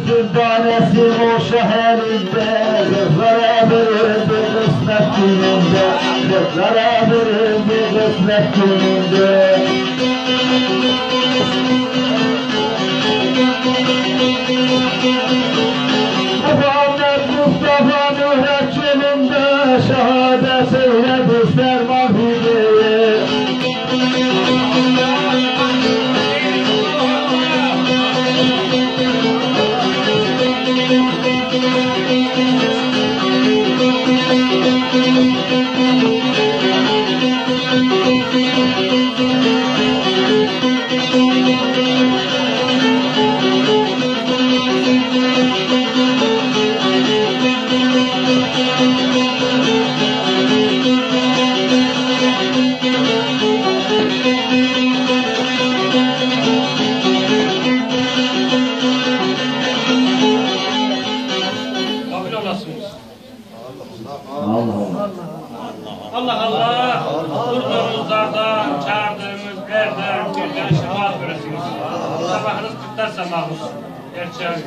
Sübhanesin o şehrinde, kızlara bir kısmet gününde, kızlara bir kısmet gününde. Muhammed Mustafa mühreççilinde, şehadet eyledi serman hideye. Allah Allah, durduğunuzlardan, çağırdığınız yerden birden şefaat veresiniz. Sabahınız kutlar sabah olsun. Gerçeği.